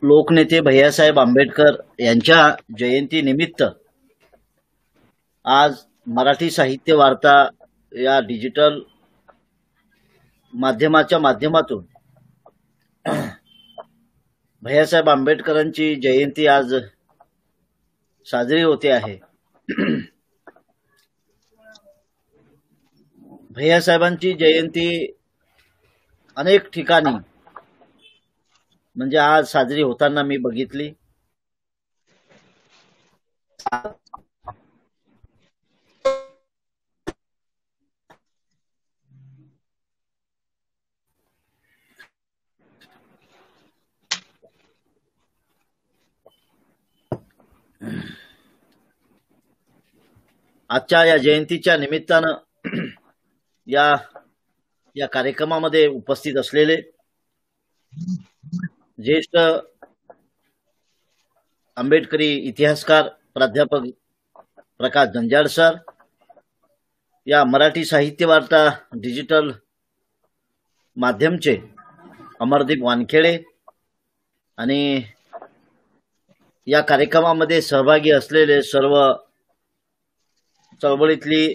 लोकनेते भैयासाहेब आंबेडकर यांच्या जयंतीनिमित्त आज मराठी साहित्य वार्ता या डिजिटल माध्यमाच्या माध्यमातून भैयासाहेब आंबेडकरांची जयंती आज साजरी होते आहे। भैयासाहेबांची जयंती अनेक ठिकाणी म्हणजे आज साजरी होताना मी बघितली। आजच्या या जयंतीच्या निमित्तानं या कार्यक्रमामध्ये उपस्थित असलेले ज्येष्ठ आंबेडकरी इतिहासकार प्राध्यापक प्रकाश जंजाळ सर, या मराठी साहित्य वार्ता डिजिटल माध्यमचे अमरदीप वानखेडे आणि या कार्यक्रमामध्ये सहभागी असलेले सर्व चळवळीतली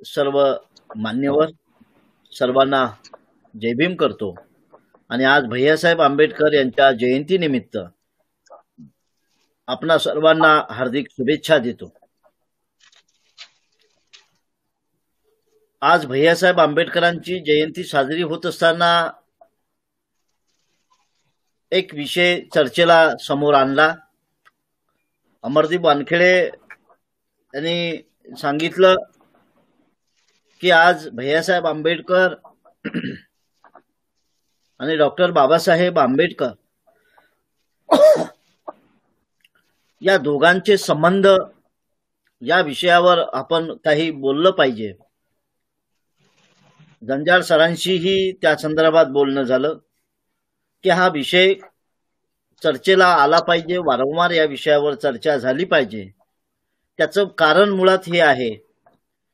सर्व मान्यवर, सर्वांना जय भीम करतो। आणि आज भैयासाहेब आंबेडकर यांच्या जयंतीनिमित्त आपणा सर्वांना हार्दिक शुभेच्छा देतो। आज भैयासाहेब आंबेडकरांची जयंती साजरी होत असताना एक विषय चर्चेला समोर आणला। अमरदीप वानखेडे यांनी सांगितलं की आज भैयासाहेब आंबेडकर आणि डॉक्टर बाबासाहेब आंबेडकर या दोघांचे संबंध या विषयावर आपण काही बोललं पाहिजे। जंजाळ सरांशीही त्या संदर्भात बोलणं झालं की हा विषय चर्चेला आला पाहिजे, वारंवार या विषयावर चर्चा झाली पाहिजे। त्याचं कारण मुळात हे आहे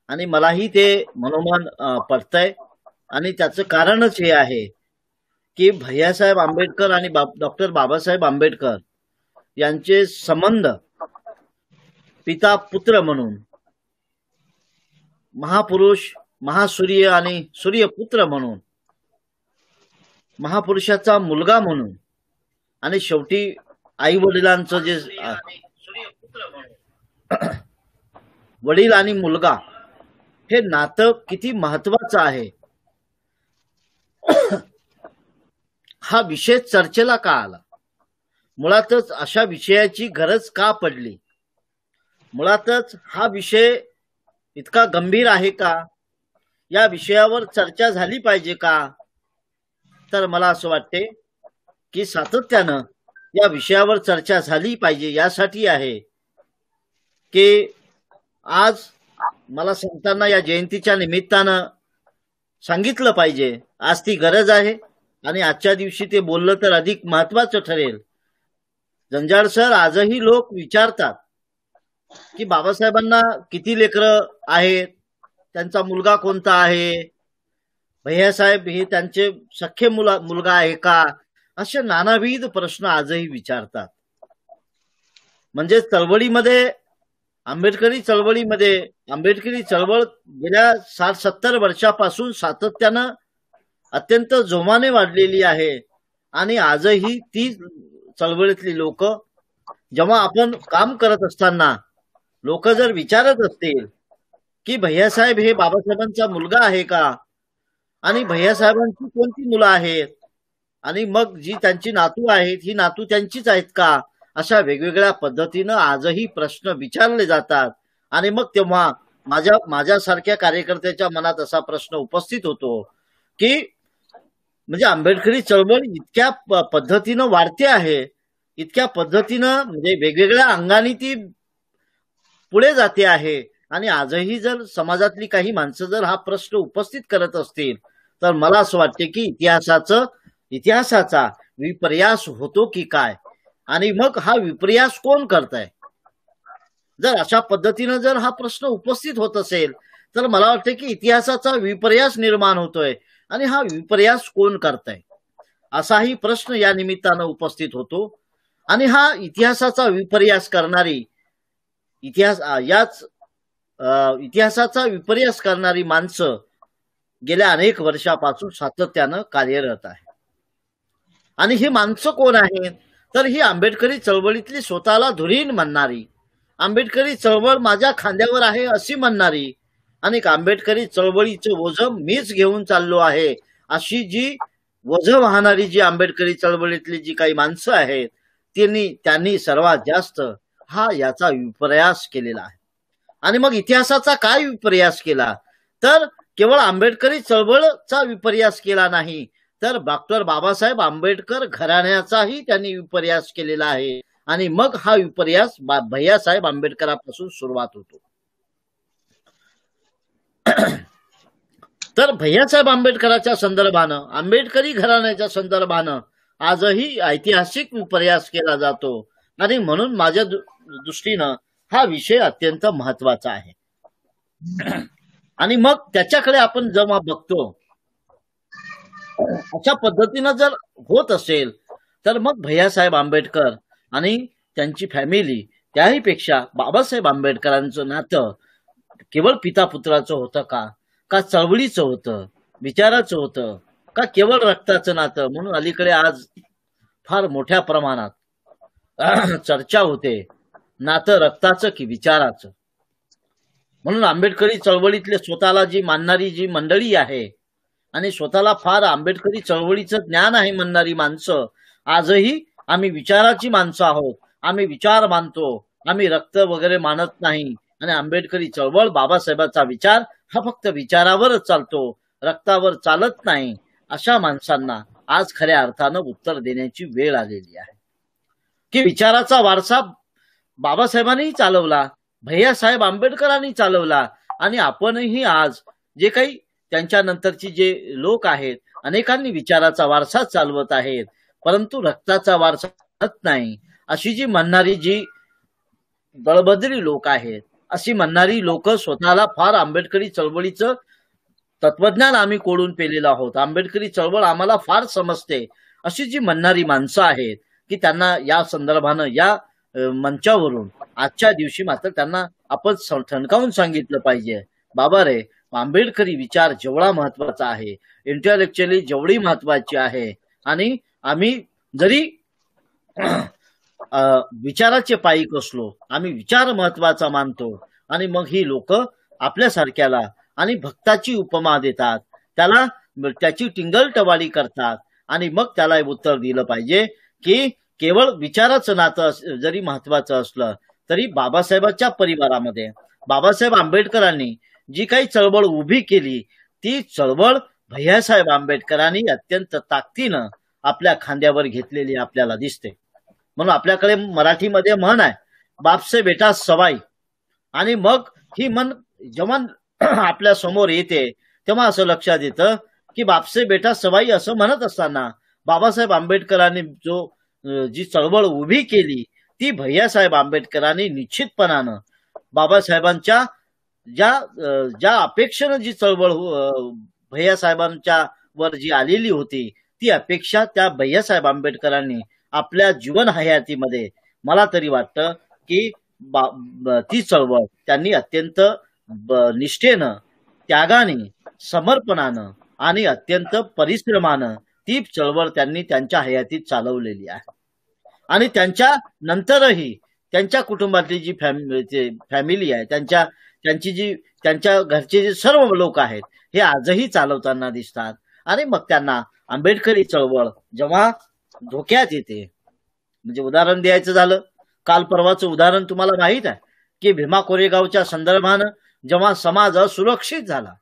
आणि मलाही ते मनोमन पटतंय आणि त्याचं कारणच हे आहे की भैयासाहेब आंबेडकर आणि डॉक्टर बाबासाहेब आंबेडकर यांचे संबंध पिता पुत्र म्हणून, महापुरुष, महासूर्य आणि सूर्यपुत्र म्हणून, महापुरुषाचा मुलगा म्हणून आणि शेवटी आई वडिलांचं जे वडील आणि मुलगा हे नातं किती महत्वाचं आहे हा विषय चर्चेला का आला, मुळातच अशा विषयाची गरज का पडली, मुळातच हा विषय इतका गंभीर आहे का, या विषयावर चर्चा झाली पाहिजे का, तर मला असं वाटते की सातत्यानं या विषयावर चर्चा झाली पाहिजे। यासाठी आहे की आज मला सांगताना या जयंतीच्या निमित्तानं सांगितलं पाहिजे, आज ती गरज आहे आणि आजच्या दिवशी ते बोललं तर अधिक महत्वाचं ठरेल। जंजाळ सर, आजही लोक विचारतात की बाबासाहेबांना किती लेकरं आहेत, त्यांचा मुलगा कोणता आहे, भैयासाहेब हे त्यांचे सख्खे मुलगा आहे का, असे नानाविध प्रश्न आजही विचारतात। म्हणजे चळवळीमध्ये, आंबेडकरी चळवळ गेल्या 60-70 वर्षापासून सातत्यानं अत्यंत जोमाने वाढलेली आहे आणि आजही ती चळवळीतली लोक, जेव्हा आपण काम करत असताना लोक जर विचारत असतील की भैयासाहेब हे बाबासाहेबांचा मुलगा आहे का आणि भैयासाहेबांची कोणती मुलं आहेत आणि मग जी त्यांची नातू आहेत ही नातू त्यांचीच आहेत का, अशा वेगवेगळ्या पद्धतीनं आजही प्रश्न विचारले जातात। आणि मग तेव्हा माझ्यासारख्या कार्यकर्त्याच्या मनात असा प्रश्न उपस्थित होतो की म्हणजे आंबेडकरी चळवळ इतक्या पद्धतीनं वाढते आहे, इतक्या पद्धतीनं म्हणजे वेगवेगळ्या अंगाने ती पुढे जाते आहे आणि आजही जर समाजातली काही माणसं जर हा प्रश्न उपस्थित करत असतील तर मला असं वाटते की इतिहासाचा विपर्यास होतो की काय, आणि मग हा विपर्यास कोण करताय। जर अशा पद्धतीनं जर हा प्रश्न उपस्थित होत असेल तर मला वाटतं की इतिहासाचा विपर्यास निर्माण होतोय आणि हा विपर्यास कोण करताय, असाही प्रश्न या निमित्तानं उपस्थित होतो। आणि हा इतिहासाचा विपर्यास करणारी इतिहासाचा विपर्यास करणारी माणसं गेल्या अनेक वर्षापासून सातत्यानं कार्यरत आहे. आणि ही माणसं कोण आहेत? तर ही आंबेडकरी चळवळीतली स्वतःला धुरीण म्हणणारी, आंबेडकरी चळवळ माझ्या खांद्यावर आहे अशी म्हणणारी, आणि आंबेडकरी चळवळीचं ओझं मीच घेऊन चाललो आहे अशी जी वझं वाहणारी जी आंबेडकरी चळवळीतली जी काही माणसं आहेत त्यांनी सर्वात जास्त याचा विपर्यास केलेला आहे. आणि मग इतिहासाचा काय विपर्यास केला? तर केवळ आंबेडकरी चळवळचा विपर्यास केला नाही, तर डॉक्टर बाबासाहेब आंबेडकर घराण्याचाही त्यांनी विपर्यास केलेला आहे. आणि मग हा विपर्यास भैयासाहेब आंबेडकरांपासून सुरुवात होतो. तर भैयासाहेब आंबेडकरांच्या संदर्भानं, आंबेडकरी घराण्याच्या संदर्भानं आजही ऐतिहासिक विपर्यास केला जातो. आणि म्हणून माझ्या दृष्टीनं हा विषय अत्यंत महत्वाचा आहे. आणि मग त्याच्याकडे आपण जेव्हा बघतो, अशा पद्धतीनं जर होत असेल तर मग भैयासाहेब आंबेडकर आणि त्यांची फॅमिली, त्याही पेक्षा बाबासाहेब आंबेडकरांचं नातं केवळ पिता पुत्राचं होतं का चळवळीचं होतं, विचाराचं होतं, का केवळ रक्ताचं नातं? म्हणून अलीकडे आज फार मोठ्या प्रमाणात चर्चा होते, नातं रक्ताचं की विचाराचं. म्हणून आंबेडकरी चळवळीतले स्वतःला जी मानणारी जी मंडळी आहे आणि स्वतःला फार आंबेडकरी चळवळीचं ज्ञान आहे म्हणणारी माणसं, आजही आम्ही विचाराची माणसं आहोत, आम्ही विचार मानतो, आम्ही रक्त वगैरे मानत नाही. आणि आंबेडकरी चळवळ, बाबासाहेबांचा विचार हा फक्त विचारावरच चालतो, रक्तावर चालत नाही, अशा माणसांना आज खऱ्या अर्थानं उत्तर देण्याची वेळ आलेली आहे. की विचाराचा वारसा बाबासाहेबांनीही चालवला, भैयासाहेब आंबेडकरांनी चालवला, आणि आपणही आज जे काही त्यांच्या नंतरची जे लोक आहेत, अनेकांनी विचाराचा वारसा चालवत आहेत, परंतु रक्ताचा वारसा नाही अशी जी म्हणणारी जी बळभद्री लोक आहेत, अशी म्हणणारी लोक स्वतःला फार आंबेडकरी चळवळीचं तत्वज्ञान आम्ही कोडून पेलेलं आहोत, आंबेडकरी चळवळ आम्हाला फार समजते, अशी जी म्हणणारी माणसं आहेत की त्यांना या संदर्भानं या मंचावरून आजच्या दिवशी मात्र त्यांना आपण ठणकावून सांगितलं पाहिजे, बाबा रे, आंबेडकरी विचार जेवढा महत्वाचा आहे, इंटेलेक्च्युअली जेवढी महत्वाची आहे, आणि आम्ही जरी विचाराचे पायीक असलो, आम्ही विचार महत्वाचा मानतो. आणि मग ही लोक आपल्यासारख्याला आणि भक्ताची उपमा देतात, त्याला त्याची टिंगलटवाली करतात, आणि मग त्याला उत्तर दिलं पाहिजे की केवळ विचाराचं नातं जरी महत्वाचं असलं तरी बाबासाहेबांच्या परिवारामध्ये बाबासाहेब आंबेडकरांनी जी काही चळवळ उभी केली, ती चळवळ भैयासाहेब आंबेडकरांनी अत्यंत ताकदीनं आपल्या खांद्यावर घेतलेली आपल्याला दिसते. म्हणून आपल्याकडे मराठीमध्ये म्हण आहे, बापसे बेटा सवाई. आणि मग ही म्हण जेव्हा आपल्या समोर येते तेव्हा असं लक्षात येतं की बापसे बेटा सवाई असं म्हणत असताना बाबासाहेब आंबेडकरांनी जी चळवळ उभी केली, ती भैयासाहेब आंबेडकरांनी निश्चितपणानं बाबासाहेबांच्या ज्या अपेक्षेनं जी चळवळ भैयासाहेबांच्या वर जी आलेली होती, ती अपेक्षा त्या भैयासाहेब आंबेडकरांनी आपल्या जीवन हयातीमध्ये, मला तरी वाटतं की ती चळवळ त्यांनी अत्यंत निष्ठेनं, त्यागाने, समर्पणानं आणि अत्यंत परिश्रमानं ती चळवळ त्यांनी त्यांच्या हयातीत चालवलेली आहे. आणि त्यांच्या नंतरही त्यांच्या कुटुंबातली जी फॅमिली आहे, त्यांच्या घरचे जे सर्व लोक आहेत, हे आजही चालवताना दिसतात. आणि मग त्यांना आंबेडकरी चळवळ जेव्हा धोक्यात येते, म्हणजे उदाहरण द्यायचं झालं, काल परवाचं उदाहरण तुम्हाला माहित आहे की भीमा कोरेगावच्या संदर्भानं जेव्हा समाज असुरक्षित झाला,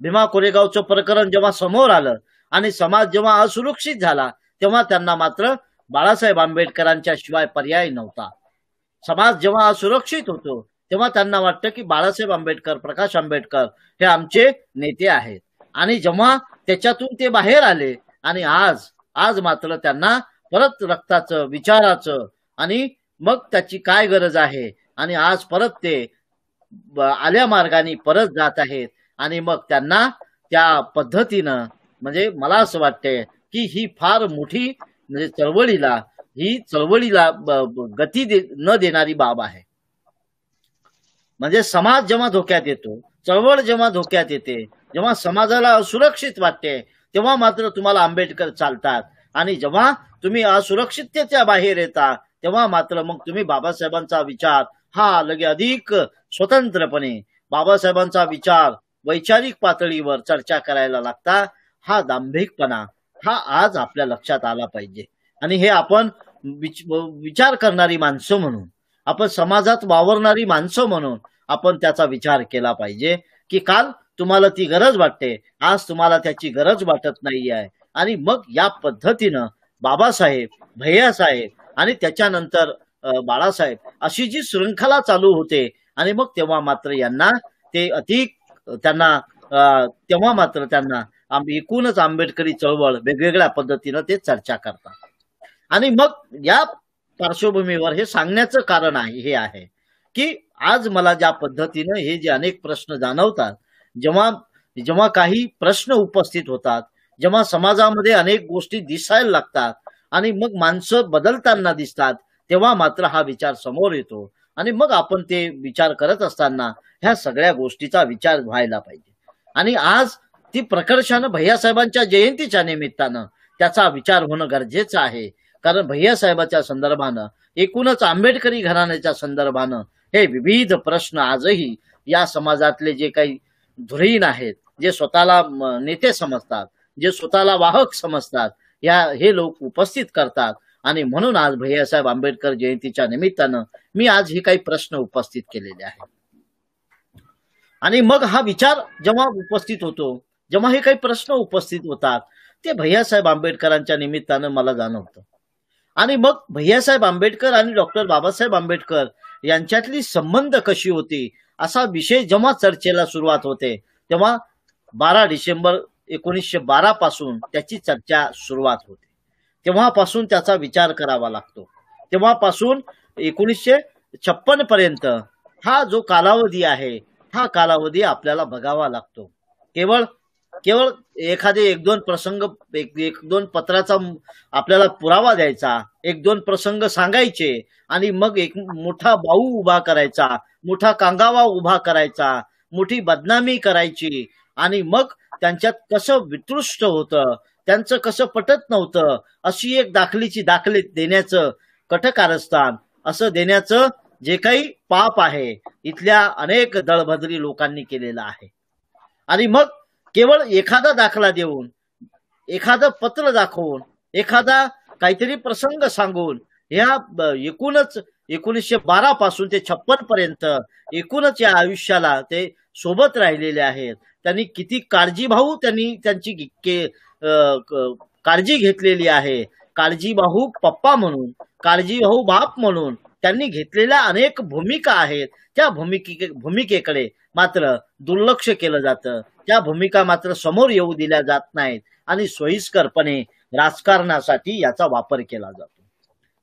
भीमा कोरेगावचं प्रकरण जेव्हा समोर आलं आणि समाज जेव्हा असुरक्षित झाला, तेव्हा त्यांना मात्र बाळासाहेब आंबेडकरांच्या शिवाय पर्याय नव्हता. समाज जेव्हा असुरक्षित होतो तेव्हा त्यांना वाटतं की बाळासाहेब आंबेडकर, प्रकाश आंबेडकर हे आमचे नेते आहेत. आणि जेव्हा त्याच्यातून ते बाहेर आले आणि आज मात्र त्यांना परत रक्ताचं, विचाराचं, आणि मग त्याची काय गरज आहे, आणि आज परत ते आल्या मार्गाने परत जात आहेत. आणि मग त्यांना त्या पद्धतीनं, म्हणजे मला असं वाटतंय की ही फार मोठी, म्हणजे चळवळीला ही चळवळीला गती न देणारी बाब आहे. म्हणजे समाज जेव्हा धोक्यात येतो, चळवळ जेव्हा धोक्यात येते, जेव्हा समाजाला असुरक्षित वाटते, तेव्हा मात्र तुम्हाला आंबेडकर चालतात. आणि जेव्हा तुम्ही असुरक्षिततेच्या बाहेर येता, तेव्हा मात्र मग तुम्ही बाबासाहेबांचा विचार हा लगे अधिक स्वतंत्रपणे बाबासाहेबांचा विचार वैचारिक पातळीवर चर्चा करायला लागता. हा दांभिकपणा हा आज आपल्या लक्षात आला पाहिजे. आणि हे आपण विचार करणारी माणसं म्हणून, आपण समाजात वावरणारी माणसं म्हणून आपण त्याचा विचार केला पाहिजे की काल तुम्हाला ती गरज वाटते, आज तुम्हाला त्याची गरज वाटत नाही आहे. आणि मग या पद्धतीनं बाबासाहेब, भैयासाहेब आणि त्याच्यानंतर बाळासाहेब अशी जी शृंखला चालू होते. आणि मग तेव्हा मात्र यांना ते अधिक त्यांना तेव्हा मात्र त्यांना एकूणच आंबेडकरी चळवळ वेगवेगळ्या पद्धतीनं ते चर्चा करतात. आणि मग या पार्श्वभूमीवर हे सांगण्याचं कारण हे आहे की आज मला ज्या पद्धतीनं हे जे अनेक प्रश्न जाणवतात, जेव्हा काही प्रश्न उपस्थित होतात, जेव्हा समाजामध्ये अनेक गोष्टी दिसायला लागतात आणि मग माणसं बदलताना दिसतात, तेव्हा मात्र हा विचार समोर येतो. आणि मग आपण ते विचार करत असताना ह्या सगळ्या गोष्टीचा विचार व्हायला पाहिजे. आणि आज ती प्रकर्षानं भैयासाहेबांच्या जयंतीच्या निमित्तानं त्याचा विचार होणं गरजेचं आहे. कारण भैयासाहेबाच्या संदर्भानं, एकूणच आंबेडकरी घराण्याच्या संदर्भानं हे विविध प्रश्न आजही या समाजातले जे काही धुरीण आहेत, जे स्वतःला नेते समजतात, जे स्वतःला वाहक समजतात, हे लोक उपस्थित करतात. आणि म्हणून आज भैयासाहेब आंबेडकर जयंतीच्या निमित्तानं मी आज हे काही प्रश्न उपस्थित केलेले आहेत. आणि मग हा विचार जेव्हा उपस्थित होतो, जेव्हा हे काही प्रश्न उपस्थित होतात, ते भैयासाहेब आंबेडकरांच्या निमित्तानं मला जाणवतं. आणि मग भैयासाहेब आंबेडकर आणि डॉक्टर बाबासाहेब आंबेडकर यांच्यातली संबंध कशी होती असा विषय जेव्हा चर्चेला सुरुवात होते, तेव्हा 12 डिसेंबर 1912 पासून त्याची चर्चा सुरुवात होते. तेव्हापासून त्याचा विचार करावा लागतो. तेव्हापासून 1956 पर्यंत हा जो कालावधी आहे, हा कालावधी आपल्याला बघावा लागतो. केवळ एखादे एक दोन प्रसंग, एक दोन पत्राचा आपल्याला पुरावा द्यायचा, एक दोन प्रसंग सांगायचे आणि मग एक मोठा बाऊ उभा करायचा, मोठा कांगावा उभा करायचा, मोठी बदनामी करायची आणि मग त्यांच्यात कसं वितृष्ट होतं, त्यांचं कसं पटत नव्हतं, अशी एक दाखले देण्याचं कटकारस्थान असं देण्याचं जे काही पाप आहे, इथल्या अनेक दळभद्री लोकांनी केलेलं आहे. आणि मग केवळ एखादा दाखला देऊन, एखादं पत्र दाखवून, एखादा काहीतरी प्रसंग सांगून ह्या एकूणच 1912 पासून ते 56 पर्यंत एकूणच या आयुष्याला ते सोबत राहिलेले आहेत. त्यांनी किती काळजीभाऊ त्यांची काळजी घेतलेली आहे. काळजीभाऊ पप्पा म्हणून, काळजीभाऊ बाप म्हणून त्यांनी घेतलेल्या अनेक भूमिका आहेत. त्या भूमिकेकडे मात्र दुर्लक्ष केलं जातं. त्या भूमिका मात्र समोर येऊ दिल्या जात नाहीत आणि सोयीस्करपणे राजकारणासाठी याचा वापर केला जातो.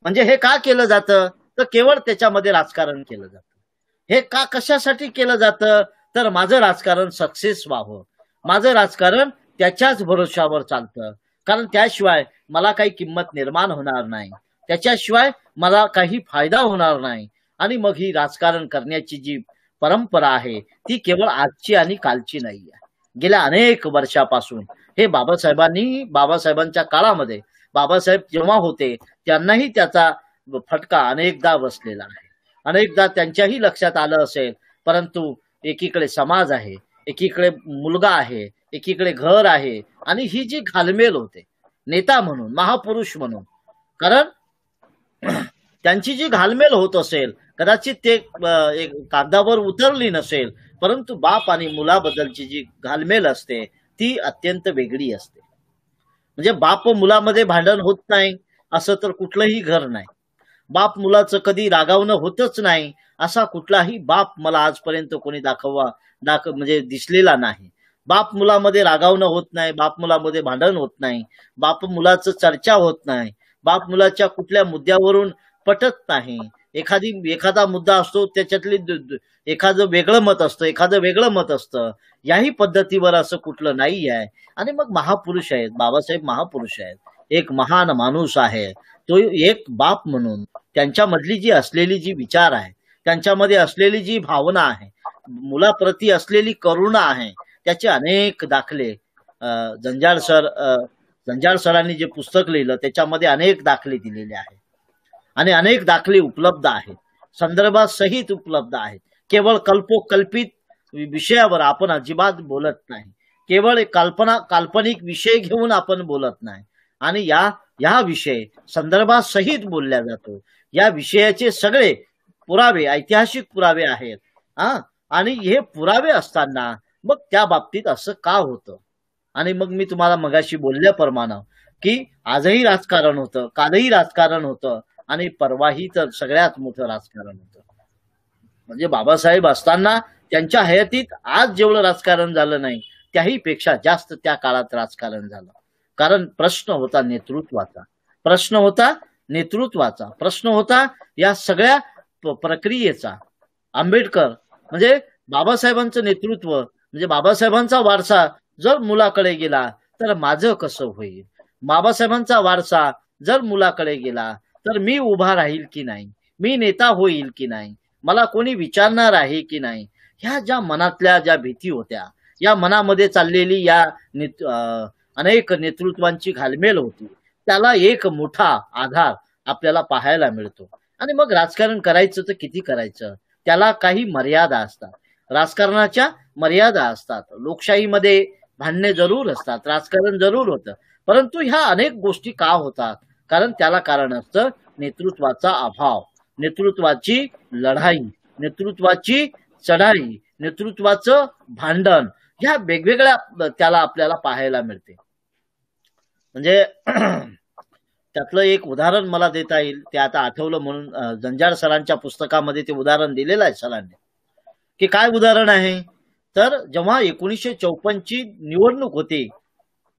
म्हणजे हे का केलं जातं, तर केवळ त्याच्यामध्ये राजकारण केलं जातं. हे का कशासाठी केलं जातं, तर माझं राजकारण सक्सेस व्हावं, माझं राजकारण त्याच्याच भरोशावर चालतं. कारण त्याशिवाय मला काही किंमत निर्माण होणार नाही, त्याच्याशिवाय मला काही फायदा होणार नाही. आणि मग ही राजकारण करण्याची जी परंपरा आहे ती केवळ आजची आणि कालची नाही आहे. गेल्या अनेक वर्षापासून हे बाबासाहेबांच्या काळामध्ये बाबासाहेब जेव्हा होते त्यांनाही त्याचा फटका अनेकदा बसलेला आहे. अनेकदा त्यांच्याही लक्षात आलं असेल. परंतु एकीकडे समाज आहे, एकीकडे मुलगा आहे, एकीकडे घर आहे आणि ही जी घालमेल होते नेता म्हणून, महापुरुष म्हणून, कारण त्यांची जी घालमेल होत असेल कदाचित ते एक कागदावर उतरली नसेल, परंतु बाप आणि मुलाबद्दलची जी घालमेल असते ती अत्यंत वेगळी असते. म्हणजे बाप मुलामध्ये भांडण होत नाही असं तर कुठलंही घर नाही. बाप मुलाचं कधी रागावणं होतच नाही असा कुठलाही बाप मला आजपर्यंत कोणी म्हणजे दिसलेला नाही. बाप मुलामध्ये रागावणं होत नाही, बाप मुलामध्ये भांडण होत नाही, बाप मुलाचं चर्चा होत नाही, बाप मुलाच्या कुठल्या मुद्द्यावरून पटत नाही. एखादा मुद्दा असतो त्याच्यातली एखादं वेगळं मत असतं, एखादं वेगळं मत असतं. याही पद्धतीवर असं कुठलं नाही आहे. आणि मग महापुरुष आहेत, बाबासाहेब महापुरुष आहेत, एक महान माणूस आहे. तो एक बाप म्हणून त्यांच्यामधली जी असलेली जी विचार आहे, त्यांच्यामध्ये असलेली जी भावना आहे, मुलाप्रती असलेली करुणा आहे, त्याचे अनेक दाखले जंजाळ सर जंजाळ सरांनी जे पुस्तक लिहिलं त्याच्यामध्ये अनेक दाखले दिलेले आहेत आणि अनेक दाखले उपलब्ध आहेत, संदर्भासहित उपलब्ध आहेत. केवळ कल्पित विषयावर आपण अजिबात बोलत नाही, केवळ काल्पनिक विषय घेऊन आपण बोलत नाही आणि या विषय संदर्भासहित बोलल्या जातो. या विषयाचे सगळे पुरावे ऐतिहासिक पुरावे आहेत. आणि हे पुरावे असताना मग त्या बाबतीत असं का होतं? आणि मग मी तुम्हाला मगाशी बोलल्याप्रमाणे की आजही राजकारण होतं, कालही राजकारण होतं आणि परवाही तर सगळ्यात मोठं राजकारण होतं. म्हणजे बाबासाहेब असताना त्यांच्या हयातीत आज जेवढं राजकारण झालं नाही त्याही पेक्षा जास्त त्या काळात राजकारण झालं. कारण प्रश्न होता नेतृत्वाचा, प्रश्न होता या सगळ्या प्रक्रियेचा. आंबेडकर म्हणजे बाबासाहेबांचं नेतृत्व म्हणजे बाबासाहेबांचा वारसा जर मुलाकडे गेला तर माझं कसं होईल? बाबासाहेबांचा वारसा जर मुलाकडे गेला तर मी उभा राहील की नाही, मी नेता होईल की नाही, मला कोणी विचारणार आहे की नाही, ह्या ज्या मनातल्या ज्या भीती होत्या, या मनामध्ये चाललेली या अनेक नेतृत्वांची घालमेल होती, त्याला एक मोठा आधार आपल्याला पाहायला मिळतो. आणि मग राजकारण करायचं तर किती करायचं, त्याला काही मर्यादा असतात, राजकारणाच्या मर्यादा असतात. लोकशाहीमध्ये भांडणे जरूर असतात, राजकारण जरूर होतं, परंतु ह्या अनेक गोष्टी का होतात? कारण त्याला कारण असतं नेतृत्वाचा अभाव, नेतृत्वाची लढाई, नेतृत्वाची चढाई, नेतृत्वाचं भांडण, ह्या वेगवेगळ्या त्याला आपल्याला पाहायला मिळते. म्हणजे त्यातलं एक उदाहरण मला देता येईल, ते आता आठवलं म्हणून. जंजाळ सरांच्या पुस्तकामध्ये ते उदाहरण दिलेलं आहे सरांनी. की काय उदाहरण आहे तर जेव्हा 1954ची निवडणूक होती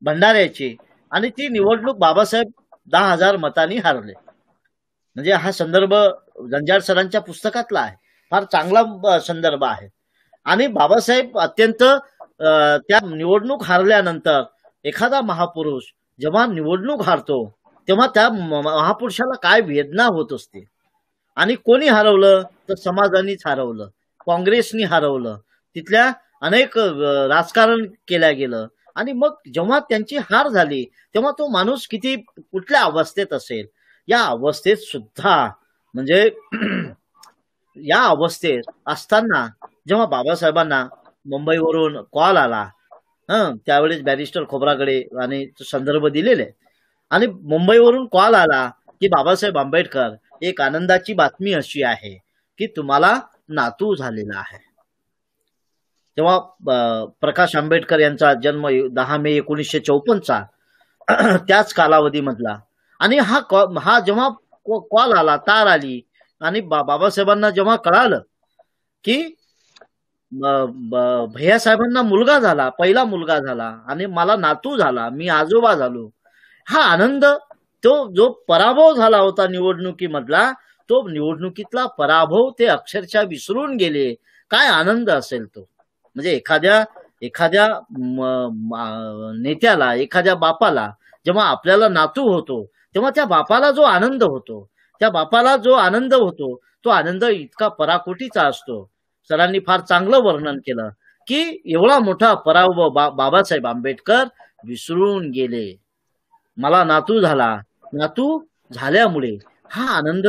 भंडाऱ्याची आणि ती निवडणूक बाबासाहेब 10,000 मतांनी हारले. म्हणजे हा संदर्भ जंजाळ सरांच्या पुस्तकातला आहे, फार चांगला संदर्भ आहे. आणि बाबासाहेब अत्यंत त्या निवडणूक हारल्यानंतर एखादा महापुरुष जेव्हा निवडणूक हारतो तेव्हा त्या महापुरुषाला काय वेदना होत असते. आणि कोणी हरवलं तर समाजानेच हरवलं, काँग्रेसनी हरवलं, तिथल्या अनेक राजकारण केल्या गेलं. आणि मग जेव्हा त्यांची हार झाली तेव्हा तो माणूस किती कुठल्या अवस्थेत असेल, या अवस्थेत सुद्धा म्हणजे या अवस्थेत असताना जेव्हा बाबासाहेबांना मुंबईवरून कॉल आला, त्यावेळेस बॅरिस्टर खोब्रागडे आणि संदर्भ दिलेले, आणि मुंबईवरून कॉल आला की बाबासाहेब आंबेडकर, एक आनंदाची बातमी अशी आहे की तुम्हाला नातू झालेला आहे. तेव्हा प्रकाश आंबेडकर यांचा जन्म 10 मे 1954चा त्याच कालावधीमधला. आणि हा जेव्हा कॉल आला, तार आली आणि बाबासाहेबांना जेव्हा कळालं की भैयासाहेबांना मुलगा झाला, पहिला मुलगा झाला आणि मला नातू झाला, मी आजोबा झालो, हा आनंद, तो जो पराभव झाला होता निवडणुकीमधला, तो निवडणुकीतला पराभव ते अक्षरशः विसरून गेले. काय आनंद असेल तो. म्हणजे एखाद्या नेत्याला, एखाद्या बापाला जेव्हा आपल्याला नातू होतो तेव्हा त्या बापाला जो आनंद होतो, तो आनंद इतका पराकोटीचा असतो. सरांनी फार चांगलं वर्णन केलं की एवढा मोठा पराभव बाबासाहेब आंबेडकर विसरून गेले. मला नातू झाल्यामुळे हा आनंद,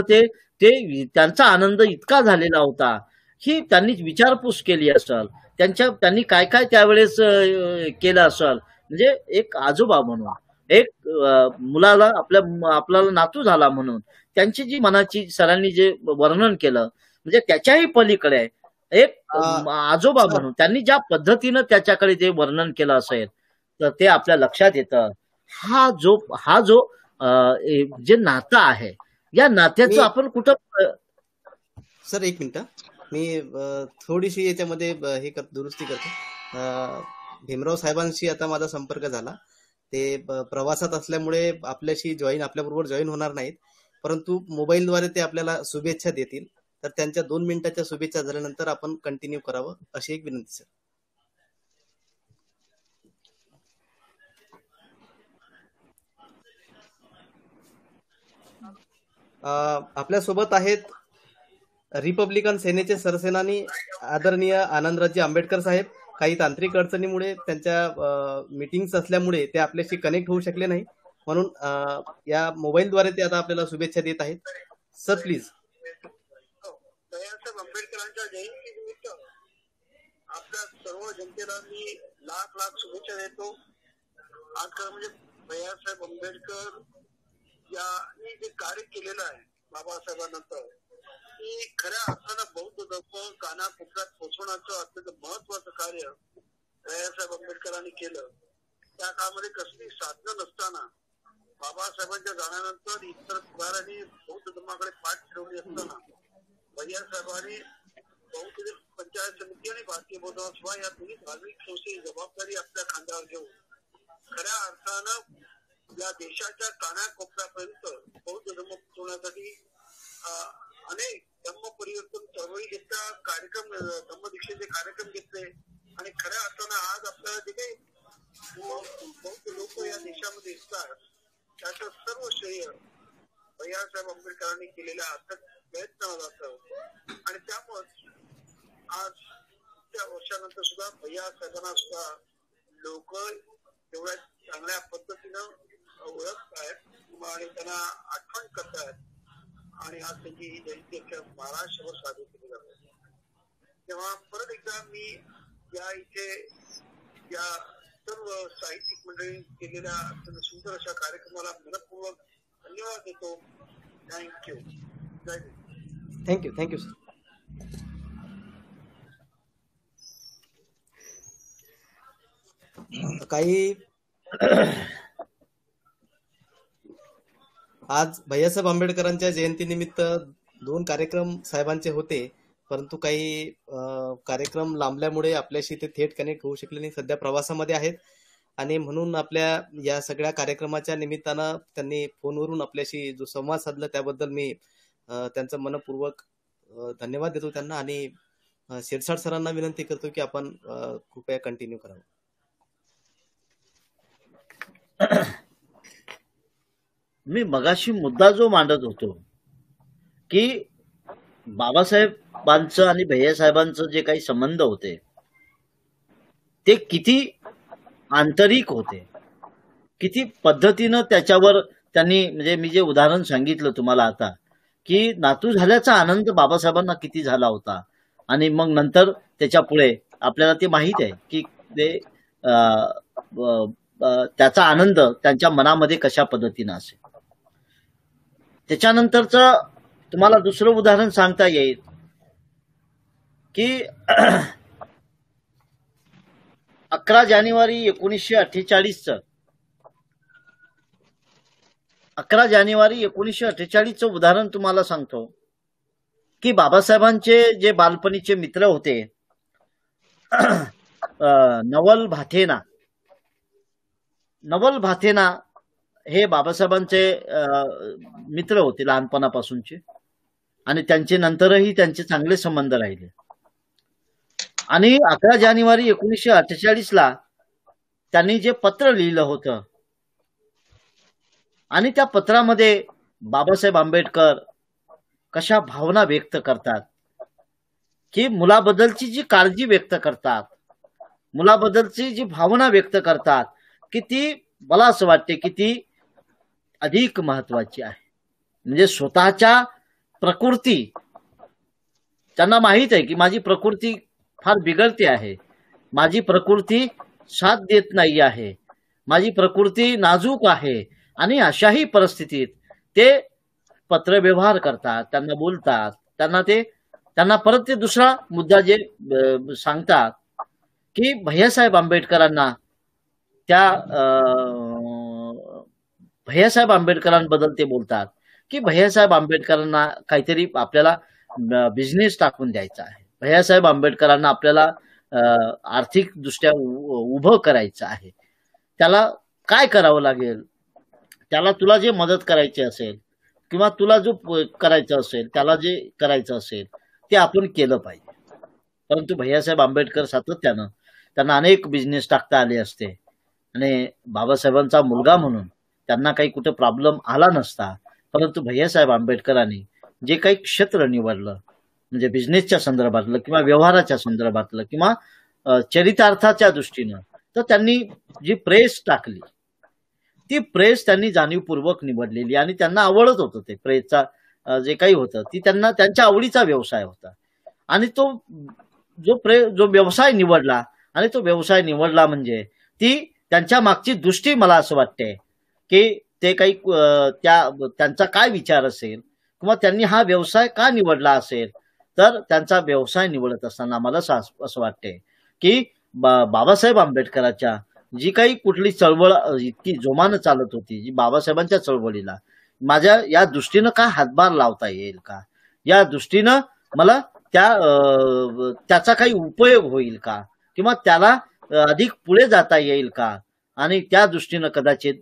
त्यांचा आनंद इतका झालेला होता की त्यांनी विचारपूस केली असेल, त्यांनी काय काय त्यावेळेस केलं असेल. म्हणजे एक आजोबा म्हणून, एक मुलाला आपल्याला नातू झाला म्हणून त्यांची जी मनाची सरांनी जे वर्णन केलं, म्हणजे त्याच्याही पलीकडे एक आजोबा म्हणून त्यांनी ज्या पद्धतीनं त्याच्याकडे जे वर्णन केलं असेल तर ते आपल्या लक्षात येतं. हा जो जे नातं आहे, या नात्याचं आपण कुठं. सर एक मिनिट, मी थोडीशी याच्यामध्ये दुरुस्ती करतो. भीमराव साहेबांशी आता माझा संपर्क झाला, ते प्रवासात असल्यामुळे आपल्याबरोबर जॉईन होणार नाहीत, परंतु मोबाईलद्वारे ते आपल्याला शुभेच्छा देतील. तर त्यांच्या 2 मिनिटाच्या शुभेच्छा झाल्यानंतर आपण कंटिन्यू करावं अशी एक विनंती सर. आपल्यासोबत आहेत रिपब्लिकन सेनेचे सरसेनानी आदरणीय आनंदराजे आंबेडकर साहेब. काही तांत्रिक अडचणीमुळे त्यांच्या मीटिंग्स असल्यामुळे ते आपल्याशी कनेक्ट होऊ शकले नाही, म्हणून या मोबाईलद्वारे ते आता आपल्याला शुभेच्छा देत आहेत. Sir please. बाबासाहेब आंबेडकरांच्या जयंतीनिमित्त आपल्या सर्व जनतेला मी लाख लाख शुभेच्छा देतो. आज म्हणजे बाबासाहेब आंबेडकर यांनी जे कार्य केलेलं आहे बाबासाहेबांनंतर, की खऱ्या अर्थानं बौद्ध धर्म कानाकोपऱ्यात पोहोचवण्याचं अत्यंत महत्वाचं कार्य बाबासाहेब आंबेडकरांनी केलं. त्या काळामध्ये कसली साधनं नसताना बाबासाहेबांच्या जाण्यानंतर इतर पुढाऱ्यांनी बौद्ध धर्माकडे पाठ फिरवली असताना भैयासाहेबांनी बौद्ध पंचायत समिती आणि भारतीय बौद्ध सभा या दोन्ही धार्मिक संस्थेची जबाबदारी आपल्या खांद्यावर घेऊन खऱ्या अर्थानं या देशाच्या कानाकोपऱ्यापर्यंत बौद्ध धर्म पोहोचवण्यासाठी अनेक धर्म परिवर्तन चळवळी घेतल्या, कार्यक्रम धम्मदीक्षेचे कार्यक्रम घेतले आणि खऱ्या अर्थानं आज आपल्याला जे काही बौद्ध लोक या देशामध्ये दिसतात त्याचं सर्व श्रेय भैयासाहेब आंबेडकरांनी केलेल्या अथक प्रयत्नाला जातं. आणि त्यामुळे आज त्या वर्षानंतर सुद्धा भैयासाहेबांना सुद्धा लोक एवढ्या चांगल्या पद्धतीनं ओळखत आहेत आणि त्यांना आठवण करतायत आणि आज त्यांची ही जयंती अख्ख्या महाराष्ट्रभर साजरी केली जाते. तेव्हा परत एकदा मी या इथे या सर्व साहित्यिक मंडळी केलेल्या अत्यंत सुंदर अशा कार्यक्रमाला मनपूर्वक धन्यवाद देतो. थँक्यू. जय हिंद. थँक्यू. Thank you sir. काही आज भैयासाहेब आंबेडकरांच्या जयंतीनिमित्त 2 कार्यक्रम साहेबांचे होते, परंतु काही कार्यक्रम लांबल्यामुळे आपल्याशी ते थेट कनेक्ट होऊ शकले नाही. सध्या प्रवासामध्ये आहेत आणि म्हणून आपल्या या सगळ्या कार्यक्रमाच्या निमित्तानं त्यांनी फोनवरून आपल्याशी जो संवाद साधला त्याबद्दल मी त्यांचं मनपूर्वक धन्यवाद देतो त्यांना आणि शिरसाट सरांना विनंती करतो की आपण कृपया कंटिन्यू करावं. मी मगाशी मुद्दा जो मांडत होतो की बाबासाहेबांचं आणि भैयासाहेबांचं जे काही संबंध होते ते किती आंतरिक होते, किती पद्धतीनं त्याच्यावर त्यांनी, म्हणजे मी जे उदाहरण सांगितलं तुम्हाला आता की नातू झाल्याचा आनंद बाबासाहेबांना किती झाला होता आणि मग नंतर त्याच्या पुढे आपल्याला ते माहित आहे की ते त्याचा आनंद त्यांच्या मनामध्ये कशा पद्धतीनं असेल. त्याच्यानंतरचं तुम्हाला दुसरं उदाहरण सांगता येईल की 11 जानेवारी 1948 चं उदाहरण तुम्हाला सांगतो की बाबासाहेबांचे जे बालपणीचे मित्र होते नवल भाथेना हे बाबासाहेबांचे मित्र होते लहानपणापासूनचे आणि त्यांचे नंतरही त्यांचे चांगले संबंध राहिले. आणि 11 जानेवारी 1948 त्यांनी जे पत्र लिहिलं होतं आणि त्या पत्रामध्ये बाबासाहेब आंबेडकर कशा भावना व्यक्त करतात की मुलाबद्दलची जी काळजी व्यक्त करतात, मुलाबद्दलची जी भावना व्यक्त करतात की ती मला असं वाटते की ती अधिक महत्वाची आहे. म्हणजे स्वतःच्या प्रकृती, त्यांना माहित आहे की माझी प्रकृती फार बिघडते आहे, माझी प्रकृती साथ देत नाही आहे, माझी प्रकृती नाजूक आहे आणि अशाही परिस्थितीत ते पत्रव्यवहार करतात, त्यांना बोलतात, त्यांना परत ते दुसरा मुद्दा जे सांगतात की भैयासाहेब आंबेडकरांना त्या भैयासाहेब आंबेडकरांबद्दल ते बोलतात की भैयासाहेब आंबेडकरांना काहीतरी आपल्याला बिझनेस टाकून द्यायचा आहे, भैयासाहेब आंबेडकरांना आपल्याला आर्थिक दृष्ट्या उभं करायचं आहे, त्याला काय करावं लागेल, त्याला तुला जे मदत करायची असेल किंवा तुला जो करायचं असेल, त्याला जे करायचं असेल ते आपण केलं पाहिजे. परंतु भैयासाहेब आंबेडकर सातत्यानं त्यांना अनेक बिझनेस टाकता आले असते, आणि बाबासाहेबांचा मुलगा म्हणून त्यांना काही कुठे प्रॉब्लेम आला नसता, परंतु भैयासाहेब आंबेडकरांनी जे काही क्षेत्र निवडलं, म्हणजे बिझनेसच्या संदर्भातलं किंवा व्यवहाराच्या संदर्भातलं किंवा चरितार्थाच्या दृष्टीनं, तर त्यांनी जी प्रेस टाकली ती प्रेस त्यांनी जाणीवपूर्वक निवडलेली आणि त्यांना आवडत होतं ते प्रेसचा जे काही होतं ती त्यांना त्यांच्या आवडीचा व्यवसाय होता. आणि तो जो व्यवसाय निवडला आणि तो व्यवसाय निवडला म्हणजे ती त्यांच्या मागची दृष्टी मला असं वाटते की ते काही त्यांचा काय विचार असेल किंवा त्यांनी हा व्यवसाय का निवडला असेल. तर त्यांचा व्यवसाय निवडत असताना मला असं वाटते की बाबासाहेब आंबेडकरांच्या जी काही कुठली चळवळ इतकी जोमानं चालत होती, जी बाबासाहेबांच्या चळवळीला माझ्या या दृष्टीनं काय हातभार लावता येईल का, या दृष्टीनं मला त्याचा काही उपयोग होईल का किंवा त्याला अधिक पुढे जाता येईल का, आणि त्या दृष्टीनं कदाचित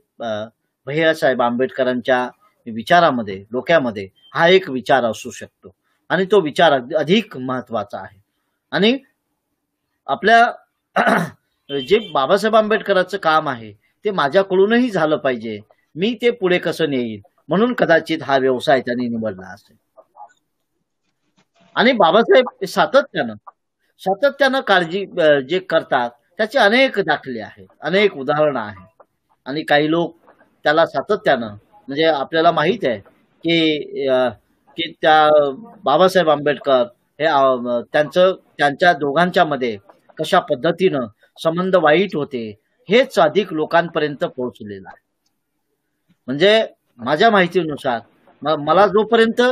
भैयासाहेब आंबेडकरांच्या विचारामध्ये डोक्यामध्ये हा एक विचार असू शकतो आणि तो विचार अधिक महत्वाचा आहे. आणि आपल्या जे बाबासाहेब आंबेडकरांचं काम आहे ते माझ्याकडूनही झालं पाहिजे, मी ते पुढे कसं नेईल म्हणून कदाचित हा व्यवसाय त्यांनी निवडला असेल. आणि बाबासाहेब सातत्यानं काळजी जे करतात त्याचे अनेक दाखले आहेत, अनेक उदाहरणं आहेत. आणि काही लोक त्याला सातत्यानं म्हणजे आपल्याला माहित आहे की त्या बाबासाहेब आंबेडकर हे त्यांच्या दोघांच्या मध्ये कशा पद्धतीनं संबंध वाईट होते हेच अधिक लोकांपर्यंत पोहोचलेलं आहे. म्हणजे माझ्या माहितीनुसार मला जोपर्यंत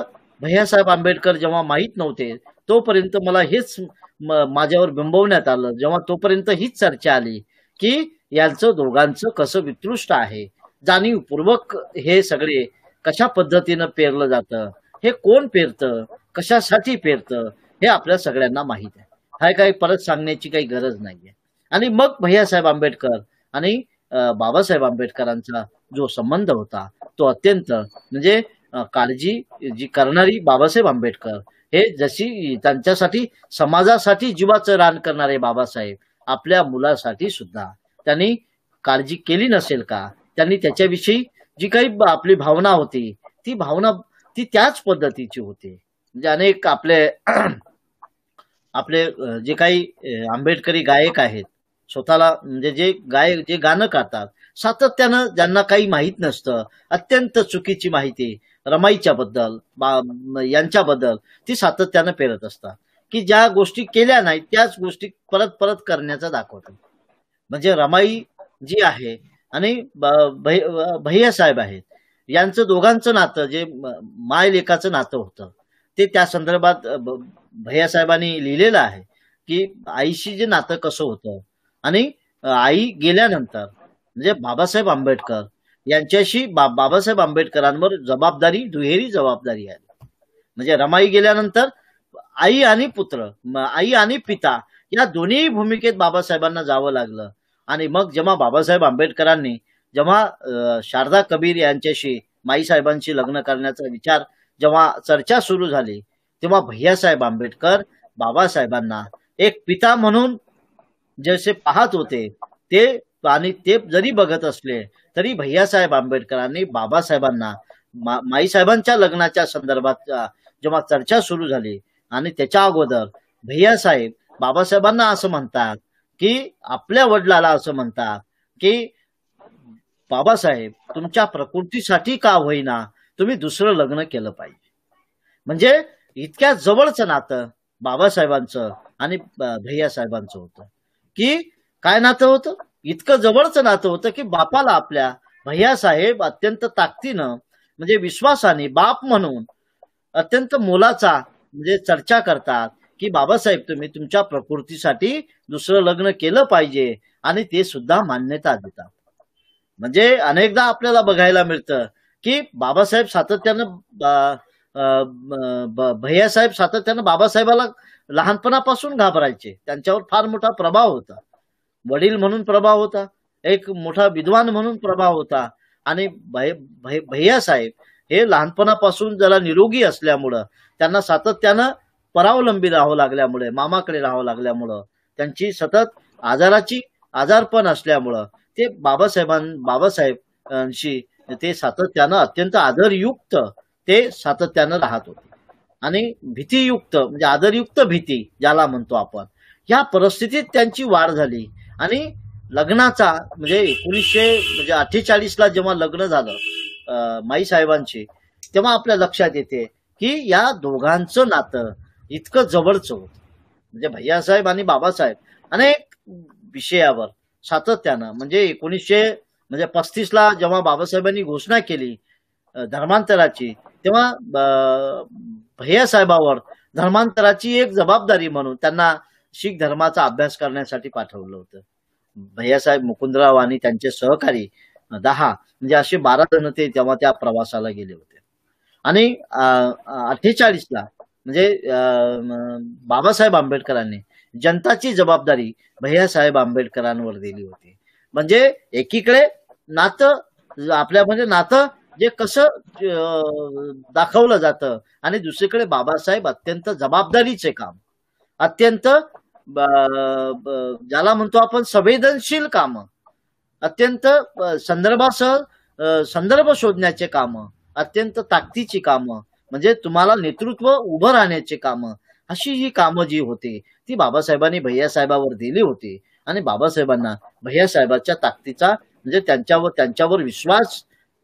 भैयासाहेब आंबेडकर जेव्हा माहीत नव्हते तोपर्यंत मला हेच माझ्यावर बिंबवण्यात आलं, जेव्हा तोपर्यंत हीच चर्चा आली की यांचं दोघांचं कसं विकृष्ट आहे, जाणीवपूर्वक हे सगळे कशा पद्धतीनं पेरलं जातं, हे कोण पेरतं, कशासाठी पेरतं हे आपल्या सगळ्यांना माहीत आहे. हा काही परत सांगण्याची काही गरज नाहीये. आणि मग भैयासाहेब आंबेडकर आणि बाबासाहेब आंबेडकरांचा जो संबंध होता तो अत्यंत म्हणजे काळजी जी करणारी बाबासाहेब आंबेडकर हे जशी त्यांच्यासाठी समाजासाठी जीवाचं रान करणारे बाबासाहेब आपल्या मुलासाठी सुद्धा त्यांनी काळजी केली नसेल का, त्यांनी त्याच्याविषयी जी काही आपली भावना होती ती भावना ती त्याच पद्धतीची होती. म्हणजे अनेक आपले जे काही आंबेडकरी गायक आहेत स्वतःला म्हणजे जे गाणं गातात सातत्यानं ज्यांना काही माहीत नसतं, अत्यंत चुकीची माहिती रमाईच्या बद्दल यांच्याबद्दल ती सातत्यानं पेरत असतात की ज्या गोष्टी केल्या नाहीत त्याच गोष्टी परत परत करण्याचा दाखवतात. म्हणजे रमाई जी आहे आणि भैयासाहेब आहेत यांचं दोघांचं नातं जे माय लेकाचं नातं होतं ते त्या संदर्भात भैयासाहेबांनी लिहिलेलं आहे की आईशी जे नातं कसं होतं आणि आई गेल्यानंतर म्हणजे बाबासाहेब आंबेडकर यांच्याशी बाबासाहेब आंबेडकरांवर दुहेरी जबाबदारी आहे. म्हणजे रमाई गेल्यानंतर आई आणि पुत्र, आई आणि पिता या दोन्ही भूमिकेत बाबासाहेबांना जावं लागलं. आणि मग जेव्हा बाबासाहेब आंबेडकरांनी जेव्हा शारदा कबीर यांच्याशी माईसाहेबांशी लग्न करण्याचा विचार जेव्हा चर्चा सुरू झाली तेव्हा भैयासाहेब आंबेडकर बाबासाहेबांना एक पिता म्हणून जसे पाहत होते ते, आणि ते जरी बघत असले तरी भैयासाहेब आंबेडकरांनी बाबासाहेबांना माईसाहेबांच्या लग्नाच्या संदर्भात जेव्हा चर्चा सुरू झाली आणि त्याच्या अगोदर भैयासाहेब बाबासाहेबांना असं म्हणतात की आपल्या वडिलाला असं म्हणतात की बाबासाहेब तुमच्या प्रकृतीसाठी का होईना तुम्ही दुसरं लग्न केलं पाहिजे. म्हणजे इतक्या जवळचं नातं बाबासाहेबांचं आणि भैयासाहेबांचं होतं की काय नातं होतं, इतकं जवळचं नातं होतं की बापाला आपल्या भैयासाहेब अत्यंत ताकदीनं म्हणजे विश्वासाने बाप म्हणून अत्यंत मोलाचा म्हणजे चर्चा करतात की बाबासाहेब तुम्ही तुमच्या प्रकृतीसाठी दुसरं लग्न केलं पाहिजे आणि ते सुद्धा मान्यता देतात. म्हणजे अनेकदा आपल्याला बघायला मिळतं की बाबासाहेब सातत्यानं भैयासाहेब सातत्यानं बाबासाहेबाला लहानपणापासून घाबरायचे, त्यांच्यावर फार मोठा प्रभाव होता, वडील म्हणून प्रभाव होता, एक मोठा विद्वान म्हणून प्रभाव होता. आणि भैयासाहेब हे लहानपणापासून जरा निरोगी असल्यामुळं त्यांना सातत्यानं परावलंबी राहावं लागल्यामुळे, मामाकडे राहावं लागल्यामुळं, त्यांची सतत आजारपण असल्यामुळं ते बाबासाहेबांशी ते सातत्यानं अत्यंत आदरयुक्त ते सातत्यानं राहत होते आणि भीतीयुक्त म्हणजे आदरयुक्त भीती ज्याला म्हणतो आपण, या परिस्थितीत त्यांची वाढ झाली. आणि लग्नाचा म्हणजे 1948ला जेव्हा लग्न झालं माई साहेबांची, तेव्हा आपल्या लक्षात येते की या दोघांचं नातं इतकं जवळचं होतं. म्हणजे भैयासाहेब आणि बाबासाहेब अनेक विषयावर सातत्यानं म्हणजे 1935ला जेव्हा बाबासाहेबांनी घोषणा केली धर्मांतराची, तेव्हा भैयासाहेबावर धर्मांतराची एक जबाबदारी म्हणून त्यांना शीख धर्माचा अभ्यास करण्यासाठी पाठवलं होतं. भैयासाहेब मुकुंदराव आणि त्यांचे सहकारी 10 म्हणजे असे 12 जण ते तेव्हा त्या प्रवासाला गेले होते. आणि 48ला म्हणजे बाबासाहेब आंबेडकरांनी जनताची जबाबदारी भैयासाहेब आंबेडकरांवर दिली होती. म्हणजे एकीकडे नातं आपल्यामध्ये नातं जे कसं दाखवलं जातं आणि दुसरीकडे बाबासाहेब अत्यंत जबाबदारीचे काम, अत्यंत ज्याला म्हणतो आपण संवेदनशील काम, अत्यंत संदर्भ शोधण्याचे काम, अत्यंत ताकदीची कामं, म्हणजे तुम्हाला नेतृत्व उभं राहण्याची कामं, अशी ही कामं जी होती ती बाबासाहेबांनी भैयासाहेबावर दिली होती. आणि बाबासाहेबांना भैयासाहेबांच्या ताकदीचा म्हणजे त्यांच्यावर विश्वास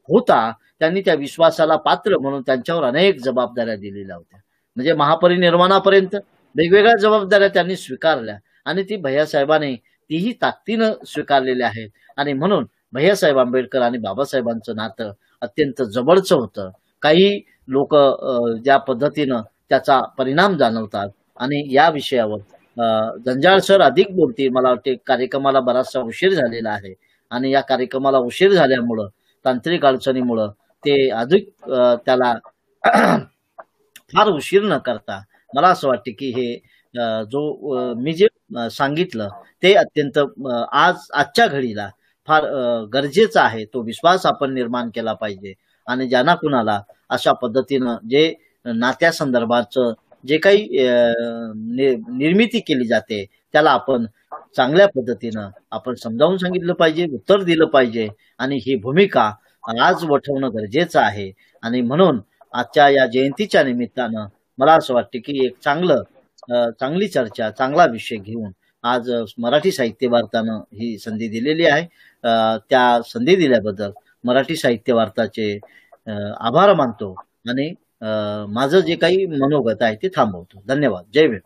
होता. त्यांनी त्या विश्वासाला पात्र म्हणून त्यांच्यावर अनेक जबाबदाऱ्या दिलेल्या होत्या. म्हणजे महापरिनिर्वाणापर्यंत वेगवेगळ्या जबाबदाऱ्या त्यांनी स्वीकारल्या आणि ती भैयासाहेबांनी तीही ताकदीनं स्वीकारलेल्या आहेत. आणि म्हणून भैयासाहेब आंबेडकर आणि बाबासाहेबांचं नातं अत्यंत जवळचं होतं. काही लोक ज्या पद्धतीनं त्याचा परिणाम जाणवतात आणि या विषयावर जंजाळ सर अधिक बोलतील. मला वाटते कार्यक्रमाला बराचसा उशीर झालेला आहे आणि या कार्यक्रमाला उशीर झाल्यामुळं तांत्रिक अडचणीमुळं ते अधिक त्याला फार उशीर न करता मला असं वाटते की हे जो मी जे सांगितलं ते अत्यंत आजच्या घडीला फार गरजेचं आहे. तो विश्वास आपण निर्माण केला पाहिजे आणि ज्यांना कुणाला अशा पद्धतीनं जे नात्यासंदर्भाचं जे काही निर्मिती केली जाते त्याला आपण चांगल्या पद्धतीनं आपण समजावून सांगितलं पाहिजे, उत्तर दिलं पाहिजे. आणि ही भूमिका आज वठवणं गरजेचं आहे. आणि म्हणून आजच्या या जयंतीच्या निमित्तानं मला असं वाटतं की एक चांगली चर्चा, चांगला विषय घेऊन आज मराठी साहित्य वार्तानं ही संधी दिलेली आहे. त्या संधी दिल्याबद्दल मराठी साहित्य वार्ताचे आभार मानतो आणि माझं जे काही मनोगत आहे ते थांबवतो. धन्यवाद. जय भीम.